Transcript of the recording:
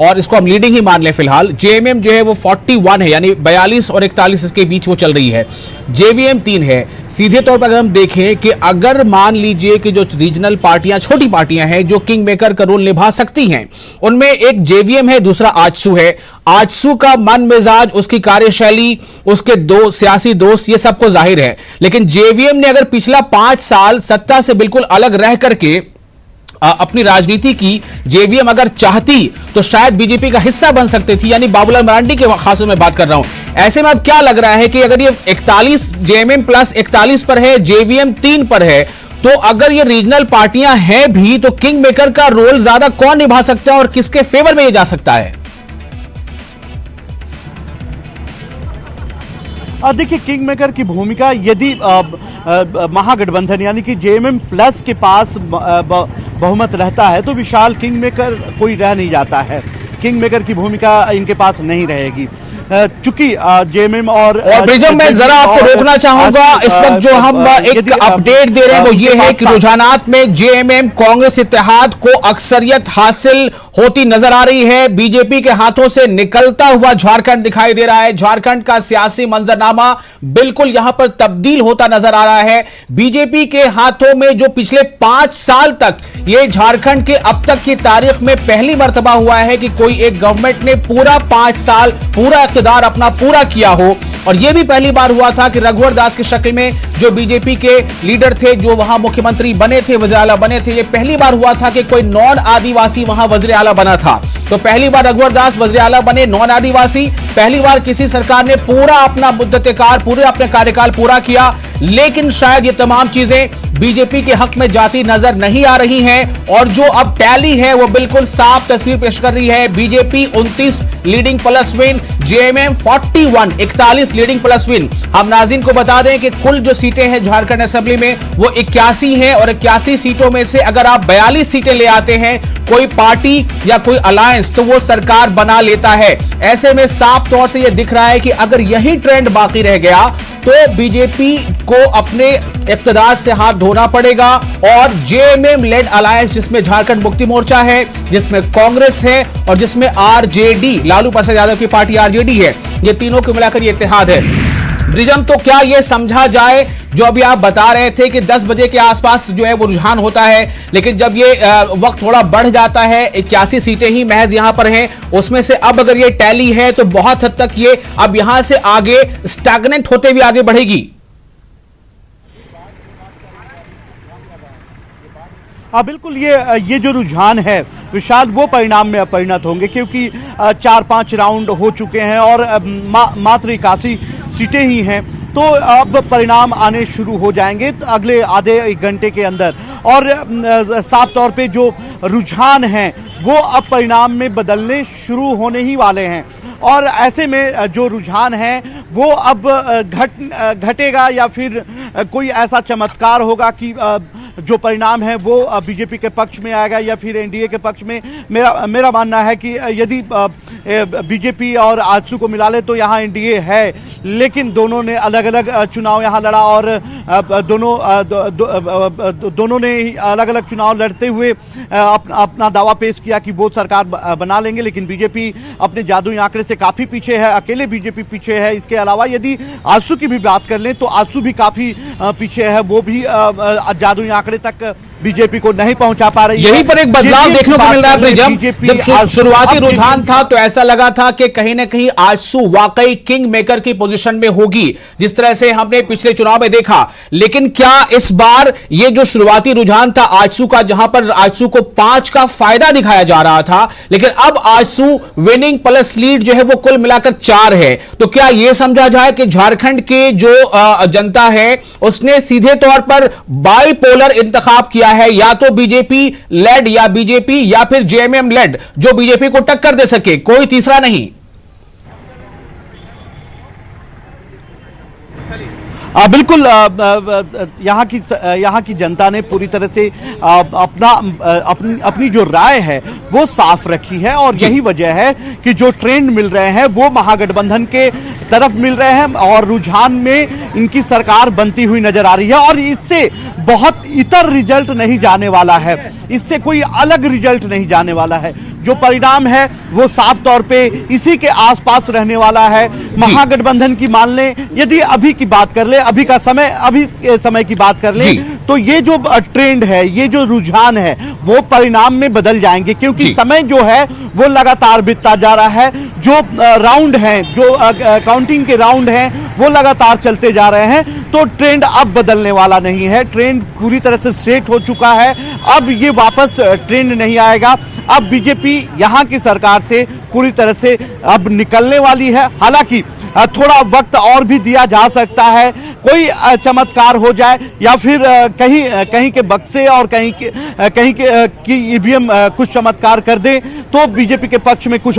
और इसको हम लीडिंग ही मान लें फिलहाल। जेएमएम जो है वो 41 है, यानी 42 और 41 इसके बीच वो चल रही है। जेवीएम 3 है। सीधे तौर पर अगर हम देखें कि अगर मान लीजिए कि जो रीजनल पार्टियां, छोटी पार्टियां हैं जो किंग मेकर का रोल निभा सकती हैं, उनमें एक जेवीएम है, दूसरा आजसू है। आजसू का मन मिजाज, उसकी कार्यशैली, उसके दो सियासी दोस्त, ये सबको जाहिर है। लेकिन जेवीएम ने अगर पिछला 5 साल सत्ता से बिल्कुल अलग रह करके अपनी राजनीति की, जेवीएम अगर चाहती तो शायद बीजेपी का हिस्सा बन सकती थी, यानी बाबूलाल मरांडी के खास में बात कर रहा हूं। ऐसे में अब क्या लग रहा है कि अगर ये 41 जेएमएम प्लस 41 पर है, जेवीएम 3 पर है, तो अगर ये रीजनल पार्टियां हैं भी तो किंग मेकर का रोल ज्यादा कौन निभा सकता है और किसके फेवर में ये जा सकता है? देखिए, किंग मेकर की भूमिका यदि महागठबंधन यानी कि जेएमएम प्लस के पास बहुमत रहता है तो विशाल किंग मेकर कोई रह नहीं जाता है। किंग मेकर की भूमिका इनके पास नहीं रहेगी, चूंकि जेएमएम और ब्रिजम, मैं जरा आपको रोकना चाहूंगा। इस वक्त जो हम एक अपडेट दे रहे हैं वो ये है कि रुझानात में जेएमएम कांग्रेस इत्तेहाद को अक्सरियत हासिल होती नजर आ रही है। बीजेपी के हाथों से निकलता हुआ झारखंड दिखाई दे रहा है। झारखंड का सियासी मंजरनामा बिल्कुल यहां पर तब्दील होता नजर आ रहा है। बीजेपी के हाथों में जो पिछले 5 साल तक ये झारखंड के अब तक की तारीख में पहली मर्तबा हुआ है कि कोई एक गवर्नमेंट ने पूरा 5 साल पूरा इक़्तिदार अपना पूरा किया हो। और यह भी पहली बार हुआ था कि रघुवर दास की शक्ल में जो बीजेपी के लीडर थे, जो वहां मुख्यमंत्री बने थे, वज़ीर आला बने थे, यह पहली बार हुआ था कि कोई नॉन आदिवासी वहां वज़ीर आला बना था। तो पहली बार रघुवर दास वज़ीर आला बने, नॉन आदिवासी। पहली बार किसी सरकार ने पूरा अपना मुद्दतेकार, पूरे अपने कार्यकाल पूरा किया। लेकिन शायद ये तमाम चीजें बीजेपी के हक में जाती नजर नहीं आ रही हैं और जो अब टैली है वो बिल्कुल साफ तस्वीर पेश कर रही है। BJP 29 leading plus win, JMM 41 leading plus win. हम नाज़रीन को बता दें कि कुल जो सीटें हैं झारखंड असेंबली में वो 81 हैं और 81 सीटों में से अगर आप 42 सीटें ले आते हैं कोई पार्टी या कोई अलायंस तो वो सरकार बना लेता है। ऐसे में साफ तौर से यह दिख रहा है कि अगर यही ट्रेंड बाकी रह गया तो बीजेपी को अपने इक़्तिदार से हाथ धोना पड़ेगा और जेएमएम लेड अलायंस, जिसमें झारखंड मुक्ति मोर्चा है, जिसमें कांग्रेस है और जिसमें आरजेडी, लालू प्रसाद यादव की पार्टी आरजेडी है, ये तीनों को मिलाकर ये इत्तेहाद है। ब्रिजम, तो क्या ये समझा जाए जो अभी आप बता रहे थे कि 10 बजे के आसपास जो है वो रुझान होता है, लेकिन जब ये वक्त थोड़ा बढ़ जाता है, 81 सीटें ही महज यहां पर हैं, उसमें से अब अगर ये टैली है तो बहुत हद तक ये अब यहां से आगे स्टैग्नेंट होते हुए आगे बढ़ेगी? बिल्कुल, ये जो रुझान है विशाल वो परिणाम में परिणत होंगे, क्योंकि 4-5 राउंड हो चुके हैं और मात्र 81 सीटें ही हैं। तो अब परिणाम आने शुरू हो जाएंगे अगले आधे 1 घंटे के अंदर और साफ तौर पे जो रुझान हैं वो अब परिणाम में बदलने शुरू होने ही वाले हैं। और ऐसे में जो रुझान है वो अब घटेगा या फिर कोई ऐसा चमत्कार होगा कि जो परिणाम है वो बीजेपी के पक्ष में आएगा या फिर एनडीए के पक्ष में। मेरा मानना है कि यदि बीजेपी और आजसू को मिला ले तो यहाँ एनडीए है, लेकिन दोनों ने अलग अलग चुनाव यहाँ लड़ा और दोनों ने अलग अलग चुनाव लड़ते हुए अपना दावा पेश किया कि वो सरकार बना लेंगे। लेकिन बीजेपी अपने जादुई आंकड़े से काफ़ी पीछे है, अकेले बीजेपी पीछे है। इसके अलावा यदि आजसू की भी बात कर लें तो आजसू भी काफ़ी पीछे है, वो भी जादुई आंकड़े तक बीजेपी को नहीं पहुंचा पा रही है। यहीं पर एक बदलाव देखने को मिल रहा है ब्रिजम। जब शुरुआती रुझान था तो ऐसा लगा था कि कहीं ना कहीं आजसू वाकई किंग मेकर की पोजीशन में होगी, जिस तरह से हमने पिछले चुनाव में देखा। लेकिन क्या इस बार ये जो शुरुआती रुझान था आजसू का, जहां पर आजसू को 5 का फायदा दिखाया जा रहा था, लेकिन अब आजसू विनिंग प्लस लीड जो है वो कुल मिलाकर 4 है, तो क्या यह समझा जाए कि झारखंड के जो जनता है उसने सीधे तौर पर बाइपोलर इंतखाब किया है, या तो बीजेपी लेड या बीजेपी या फिर जेएमएम लेड जो बीजेपी को टक्कर दे सके, कोई तीसरा नहीं? बिल्कुल, यहाँ की जनता ने पूरी तरह से अपनी जो राय है वो साफ रखी है और यही वजह है कि जो ट्रेंड मिल रहे हैं वो महागठबंधन के तरफ मिल रहे हैं और रुझान में इनकी सरकार बनती हुई नजर आ रही है। और इससे बहुत इतर रिजल्ट नहीं जाने वाला है, इससे कोई अलग रिजल्ट नहीं जाने वाला है। जो परिणाम है वो साफ तौर पे इसी के आसपास रहने वाला है। महागठबंधन की मान लें, यदि अभी की बात कर ले, अभी के समय की बात कर ले, तो ये जो ट्रेंड है, ये जो रुझान है, वो परिणाम में बदल जाएंगे, क्योंकि समय जो है वो लगातार बीतता जा रहा है। जो राउंड हैं, जो काउंटिंग के राउंड हैं, वो लगातार चलते जा रहे हैं, तो ट्रेंड अब बदलने वाला नहीं है। ट्रेंड पूरी तरह से सेट हो चुका है, अब ये वापस ट्रेंड नहीं आएगा। अब बीजेपी यहाँ की सरकार से पूरी तरह से अब निकलने वाली है। हालांकि थोड़ा वक्त और भी दिया जा सकता है, कोई चमत्कार हो जाए या फिर कहीं के बक्से और कहीं के ईवीएम कुछ चमत्कार कर दे, तो बीजेपी के पक्ष में कुछ